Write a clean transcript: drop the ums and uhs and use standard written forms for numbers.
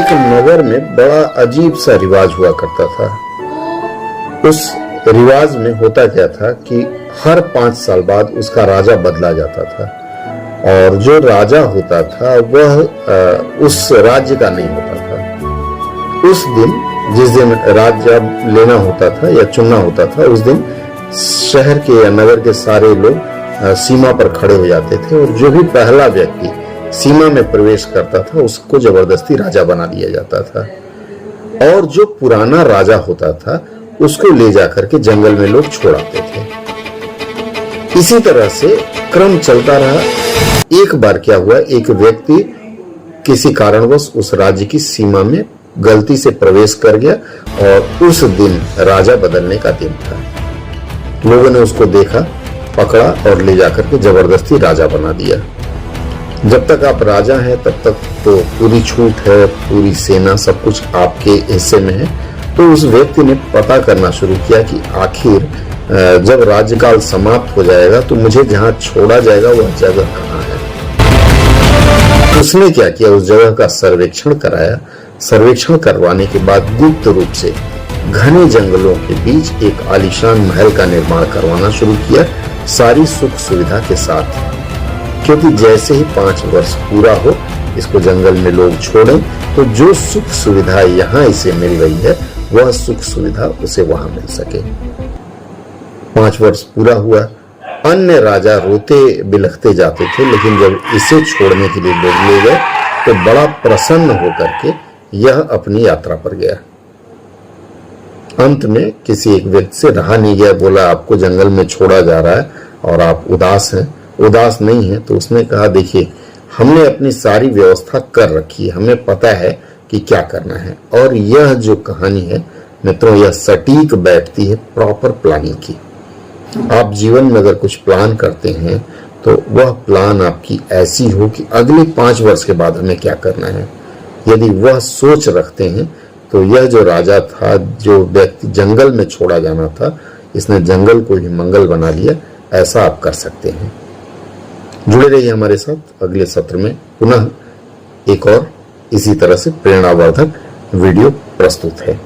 एक नगर में बड़ा अजीब सा रिवाज हुआ करता था। उस रिवाज में होता क्या था कि हर 5 साल बाद उसका राजा बदला जाता था और जो राजा होता था वह उस राज्य का नहीं होता था। उस दिन जिस दिन राज्य लेना होता था या चुनना होता था, उस दिन शहर के या नगर के सारे लोग सीमा पर खड़े हो जाते थे और जो भी पहला व्यक्ति सीमा में प्रवेश करता था उसको जबरदस्ती राजा बना दिया जाता था और जो पुराना राजा होता था उसको ले जाकर के जंगल में लोग छोड़ाते थे। इसी तरह से क्रम चलता रहा। एक बार क्या हुआ, एक व्यक्ति किसी कारणवश उस राज्य की सीमा में गलती से प्रवेश कर गया और उस दिन राजा बदलने का दिन था। लोगों ने उसको देखा, पकड़ा और ले जाकर के जबरदस्ती राजा बना दिया। जब तक आप राजा हैं तब तक तो पूरी छूट है, पूरी सेना सब कुछ आपके हिस्से में है। तो उस व्यक्ति ने पता करना शुरू किया कि आखिर जब राज्यकाल समाप्त हो जाएगा तो मुझे जहां छोड़ा जाएगा वह जगह कहाँ है। उसने क्या किया, उस जगह का सर्वेक्षण कराया। सर्वेक्षण करवाने के बाद गुप्त रूप से घने जंगलों के बीच एक आलीशान महल का निर्माण करवाना शुरू किया, सारी सुख सुविधा के साथ। क्योंकि जैसे ही 5 वर्ष पूरा हो, इसको जंगल में लोग छोड़ें तो जो सुख सुविधा यहाँ इसे मिल रही है वह सुख सुविधा उसे वहां मिल सके। 5 वर्ष पूरा हुआ। अन्य राजा रोते बिलखते जाते थे, लेकिन जब इसे छोड़ने के लिए लोग ले गए तो बड़ा प्रसन्न होकर के यह अपनी यात्रा पर गया। अंत में किसी एक व्यक्ति से रहा नहीं गया, बोला आपको जंगल में छोड़ा जा रहा है और आप उदास हैं, उदास नहीं है। तो उसने कहा देखिए, हमने अपनी सारी व्यवस्था कर रखी है, हमें पता है कि क्या करना है। और यह जो कहानी है मित्रों, यह सटीक बैठती है प्रॉपर प्लानिंग की। आप जीवन में अगर कुछ प्लान करते हैं तो वह प्लान आपकी ऐसी हो कि अगले 5 वर्ष के बाद हमें क्या करना है। यदि वह सोच रखते हैं तो यह जो राजा था, जो व्यक्ति जंगल में छोड़ा जाना था, इसने जंगल को ही मंगल बना लिया। ऐसा आप कर सकते हैं। जुड़े रहिए हमारे साथ। अगले सत्र में पुनः एक और इसी तरह से प्रेरणावर्धक वीडियो प्रस्तुत है।